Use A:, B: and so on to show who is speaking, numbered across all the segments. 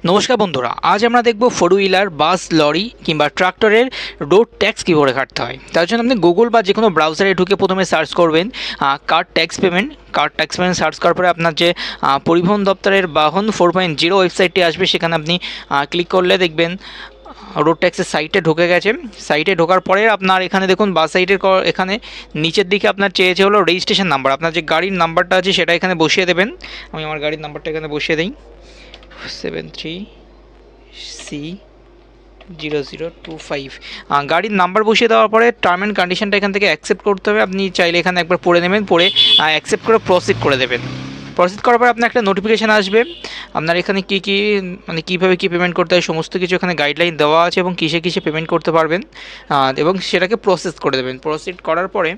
A: নমস্কার বন্ধুরা, আজ আমরা দেখব ফোর হুইলার, বাস, লরি কিংবা ট্রাক্টরের রোড ট্যাক্স কীভাবে কাটতে হয়। তার জন্য আপনি গুগল বা যে কোনো ব্রাউজারে ঢুকে প্রথমে সার্চ করবেন কার ট্যাক্স পেমেন্ট সার্চ করার পরে আপনার যে পরিবহন দপ্তরের বাহন 4.0 ওয়েবসাইটটি আসবে, সেখানে আপনি ক্লিক করলে দেখবেন রোড ট্যাক্সের সাইটে ঢুকে গেছে। সাইটে ঢোকার পরে আপনার এখানে দেখুন বাস সাইটের এখানে নিচের দিকে আপনার চেয়েছে হলো রেজিস্ট্রেশন নাম্বার। আপনার যে গাড়ির নাম্বারটা আছে সেটা এখানে বসিয়ে দেবেন। আমি আমার গাড়ির নাম্বারটা এখানে বসিয়ে দিই, 73C0025। গাড়ির নাম্বার বসিয়ে দেওয়ার পরে টার্ম অ্যান্ড কন্ডিশনটা এখান থেকে অ্যাকসেপ্ট করতে হবে। আপনি চাইলে এখানে একবার পড়ে নেবেন, পড়ে অ্যাকসেপ্ট করে প্রসিড করে দেবেন। প্রসিড করার পর আপনার একটা নোটিফিকেশান আসবে। আপনার এখানে কী মানে কীভাবে কী পেমেন্ট করতে হয় সমস্ত কিছু এখানে গাইডলাইন দেওয়া আছে এবং কিসে পেমেন্ট করতে পারবেন, এবং সেটাকে প্রসেস করে দেবেন। প্রসিড করার পরে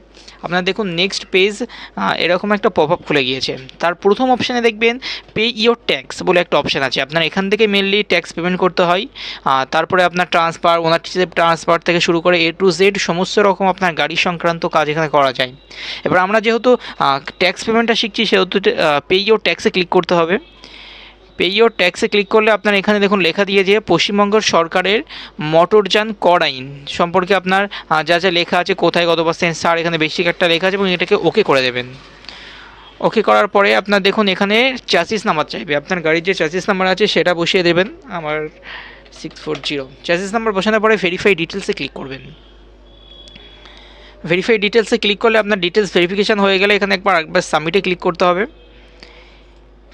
A: আপনার দেখুন নেক্সট পেজ এরকম একটা পপ আপ খুলে গিয়েছে। তার প্রথম অপশানে দেখবেন পে ইওর ট্যাক্স বলে একটা অপশান আছে। আপনার এখান থেকে মেনলি ট্যাক্স পেমেন্ট করতে হয়। তারপরে আপনার ট্রান্সফার, ওনারশিপ ট্রান্সফার থেকে শুরু করে A to Z সমস্ত রকম আপনার গাড়ি সংক্রান্ত কাজ এখানে করা যায়। এবার আমরা যেহেতু ট্যাক্স পেমেন্টটা শিখছি, সেহেতু পে ইওর ট্যাক্সে ক্লিক করতে হবে। পে ইওর ট্যাক্সে ক্লিক করলে আপনার এখানে দেখুন লেখা দিয়ে যে পশ্চিমবঙ্গ সরকারের মোটরযান কর আইন সম্পর্কে আপনার যা যা লেখা আছে, কোথায় কত পার্সেন্ট ছাড়, এখানে বেসিক একটা লেখা আছে এবং এটাকে ওকে করে দেবেন। ওকে করার পরে আপনার দেখুন এখানে চ্যাসিস নাম্বার চাইবে। আপনার গাড়ির যে চ্যাসিস নাম্বার আছে সেটা বসিয়ে দেবেন। আমার 640 চ্যাসিস নাম্বার বসানোর পরে ভেরিফাই ডিটেলসে ক্লিক করবেন। ভেরিফাই ডিটেলসে ক্লিক করলে আপনার ডিটেলস ভেরিফিকেশান হয়ে গেলে এখানে একবার সাবমিটে ক্লিক করতে হবে।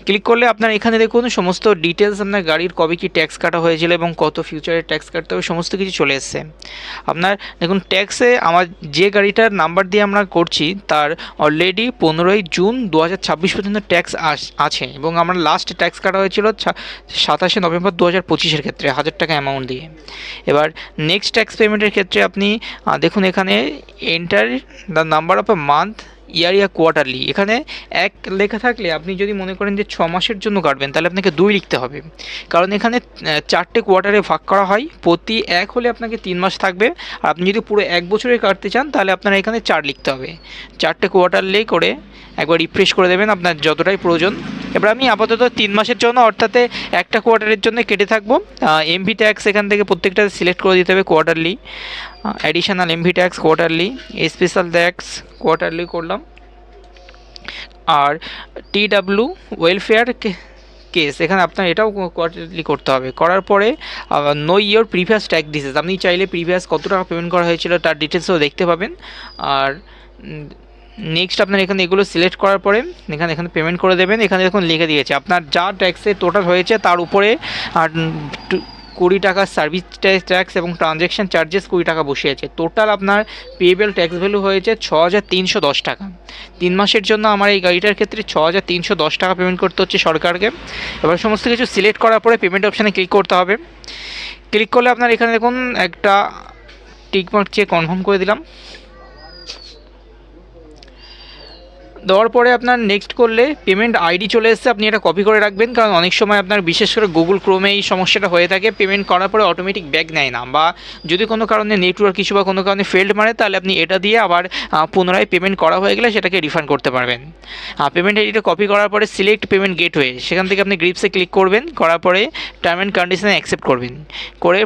A: ক্লিক করলে আপনার এখানে দেখুন সমস্ত ডিটেলস, আপনার গাড়ির কবে কী ট্যাক্স কাটা হয়েছিল এবং কত ফিউচারে ট্যাক্স কাটতে হবে সমস্ত কিছু চলে এসছে। আপনার দেখুন ট্যাক্সে আমার যে গাড়িটার নাম্বার দিয়ে আমরা করছি তার অলরেডি 15ই জুন 2026 পর্যন্ত ট্যাক্স আছে এবং আমার লাস্ট ট্যাক্স কাটা হয়েছিল 27শে নভেম্বর 2025-এর ক্ষেত্রে 1000 টাকা অ্যামাউন্ট দিয়ে। এবার নেক্সট ট্যাক্স পেমেন্টের ক্ষেত্রে আপনি দেখুন এখানে enter the number of a month, year quarterly. এখানে এক লেখা থাকলে আপনি যদি মনে করেন যে 6 মাসের জন্য কাটবেন তাহলে আপনাকে 2 লিখতে হবে, কারণ এখানে 4টে কোয়ার্টারে ভাগ করা হয়। প্রতি 1 হলে আপনাকে 3 মাস থাকবে, আর আপনি যদি পুরো 1 বছরে কাটতে চান তাহলে আপনার এখানে 4 লিখতে হবে। 4টে কোয়ার্টারলি করে একবার রিফ্রেশ করে দেবেন আপনার যতটাই প্রয়োজন। এবার আমি আপাতত 3 মাসের জন্য অর্থাৎ একটা কোয়ার্টারের জন্য কেটে থাকবো। এমভি ট্যাক্স এখান থেকে প্রত্যেকটা সিলেক্ট করে দিতে হবে quarterly, additional MV tax quarterly, special tax quarterly করলাম। আর TW ওয়েলফেয়ার কেস এখানে আপনার এটাও কোয়ার্টারলি করতে হবে। করার পরে know your previous tax details, আপনি চাইলে প্রিভিয়াস কত টাকা পেমেন্ট করা হয়েছিল তার ডিটেলসও দেখতে পাবেন। আর নেক্সট আপনার এখানে এগুলো সিলেক্ট করার পরে এখানে পেমেন্ট করে দেবেন। এখানে দেখুন লিখে দিয়েছে আপনার যা ট্যাক্সের টোটাল হয়েছে তার উপরে 20 টাকা সার্ভিস ট্যাক্স এবং ট্রানজ্যাকশান চার্জেস 20 টাকা বসিয়েছে। টোটাল আপনার পেয়েবল ট্যাক্স ভ্যালু হয়েছে 6310 টাকা। 3 মাসের জন্য আমার এই গাড়িটার ক্ষেত্রে 6310 টাকা পেমেন্ট করতে হচ্ছে সরকারকে। এবার সমস্ত কিছু সিলেক্ট করার পরে পেমেন্ট অপশানে ক্লিক করতে হবে। ক্লিক করলে আপনার এখানে দেখুন একটা টিকমার্ক চেয়ে কনফার্ম করে দিলাম। দেওয়ার পরে আপনার নেক্সট করলে পেমেন্ট আইডি চলে এসেছে, আপনি এটা কপি করে রাখবেন, কারণ অনেক সময় আপনার বিশেষ করে গুগল ক্রোমে এই সমস্যাটা হয়ে থাকে। পেমেন্ট করার পরে অটোমেটিক ব্যাক নেয় না, বা যদি কোনো কারণে নেটওয়ার্ক ইস্যু বা কোনো কারণে ফেল্ড মারে তাহলে আপনি এটা দিয়ে আবার পুনরায় পেমেন্ট করা হয়ে গেলে সেটাকে রিফান্ড করতে পারবেন। পেমেন্ট আইডিটা কপি করার পরে সিলেক্ট পেমেন্ট গেটওয়ে, সেখান থেকে আপনি গ্রিপসে ক্লিক করবেন, করার পরে টার্ম অ্যান্ড কন্ডিশনে অ্যাকসেপ্ট করবেন, করে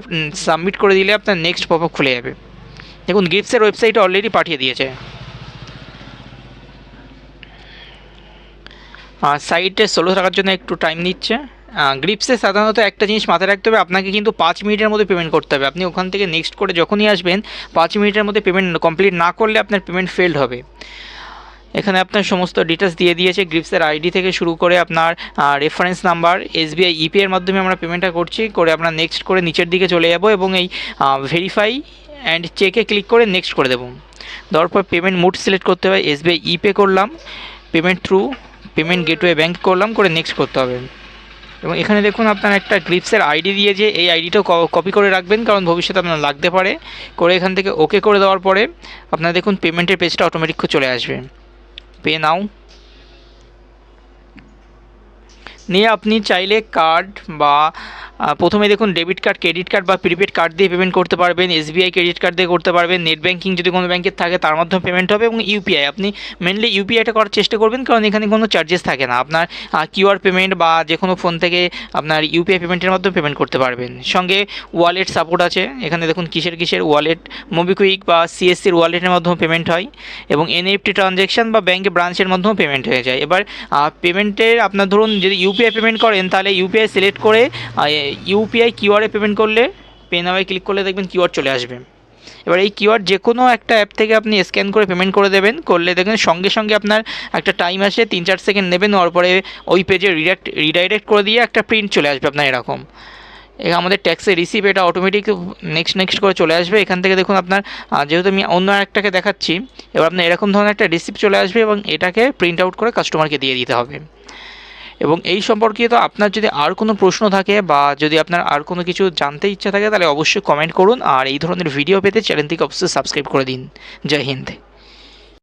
A: সাবমিট করে দিলে আপনার নেক্সট পপ আপ খুলে যাবে। দেখুন গ্রিপসের ওয়েবসাইটে অলরেডি পাঠিয়ে দিয়েছে। সাইটে স্লো থাকার জন্য একটু টাইম নিচ্ছে। গ্রিপসে সাধারণত একটা জিনিস মাথায় রাখতে হবে, আপনাকে কিন্তু 5 মিনিটের মধ্যে পেমেন্ট করতে হবে। আপনি ওখান থেকে নেক্সট করে যখনই আসবেন 5 মিনিটের মধ্যে পেমেন্ট কমপ্লিট না করলে আপনার পেমেন্ট ফেলড হবে। এখানে আপনার সমস্ত ডিটেলস দিয়ে দিয়েছে, গ্রিপসের আইডি থেকে শুরু করে আপনার রেফারেন্স নাম্বার, SBI ইপি এর মাধ্যমে আমরা পেমেন্টটা করছি। করে আমরা নেক্সট করে নিচের দিকে চলে যাব এবং এই ভেরিফাই অ্যান্ড চেকে ক্লিক করে নেক্সট করে দেবো। দেওয়ার পর পেমেন্ট মোড সিলেক্ট করতে হবে, SBI ইপে করলাম, payment through payment gateway bank করলাম, করে নেক্সট করতে হবে। এবং এখানে দেখুন আপনার একটা গ্রিপসের আইডি দিয়েছে, এই আইডিটাও কপি করে রাখবেন, কারণ ভবিষ্যতে আপনার লাগতে পারে। করে এখান থেকে ওকে করে দেওয়ার পরে আপনার দেখুন পেমেন্টের পেজটা অটোমেটিক চলে আসবে। পে নাও, নিয়ে আপনি চাইলে কার্ড বা প্রথমে দেখুন ডেবিট কার্ড, ক্রেডিট কার্ড বা প্রিপেড কার্ড দিয়ে পেমেন্ট করতে পারবেন, এসবিআই ক্রেডিট কার্ড দিয়ে করতে পারবেন, নেট ব্যাঙ্কিং যদি কোনো ব্যাঙ্কের থাকে তার মাধ্যমে পেমেন্ট হবে, এবং ইউপিআই আপনি মেনলি ইউপিআইটা করার চেষ্টা করবেন, কারণ এখানে কোনো চার্জেস থাকে না। আপনার কিউআর পেমেন্ট বা যে কোনো ফোন থেকে আপনার ইউপিআই পেমেন্টের মাধ্যমে পেমেন্ট করতে পারবেন। সঙ্গে ওয়ালেট সাপোর্ট আছে, এখানে দেখুন কিসের ওয়ালেট, মোবিকুইক বা সিএসসির ওয়ালেটের মাধ্যমে পেমেন্ট হয়, এবং এনএফটি ট্রানজ্যাকশান বা ব্যাঙ্কে ব্রাঞ্চের মাধ্যমেও পেমেন্ট হয়ে যায়। এবার পেমেন্টের আপনার ধরুন যদি ইউপিআই পেমেন্ট করেন তাহলে ইউপিআই সিলেক্ট করে ইউপিআই কিউআরে পেমেন্ট করলে, পে নাওয়ে ক্লিক করলে দেখবেন কিউআর চলে আসবে। এবার এই কিউআর যে কোনো একটা অ্যাপ থেকে আপনি স্ক্যান করে পেমেন্ট করে দেবেন, করলে দেখবেন সঙ্গে সঙ্গে আপনার একটা টাইম আসে 3-4 সেকেন্ড নেবেন, নেওয়ার পরে ওই পেজে রিডাইরেক্ট করে দিয়ে একটা প্রিন্ট চলে আসবে আপনার এরকম। আমাদের ট্যাক্সের রিসিপ্ট এটা অটোমেটিক নেক্সট করে চলে আসবে। এখান থেকে দেখুন আপনার যেহেতু আমি অন্য একটাকে দেখাচ্ছি, এবার আপনার এরকম ধরনের একটা রিসিপ্ট চলে আসবে এবং এটাকে প্রিন্ট আউট করে কাস্টমারকে দিয়ে দিতে হবে। এবং এই সম্পর্কিত আপনার যদি আর কোনো প্রশ্ন থাকে বা যদি আপনার আর কোনো কিছু জানতে ইচ্ছা থাকে তাহলে অবশ্যই কমেন্ট করুন, আর এই ধরনের ভিডিও পেতে চ্যানেলটিকে অবশ্যই সাবস্ক্রাইব করে দিন। জয় হিন্দ।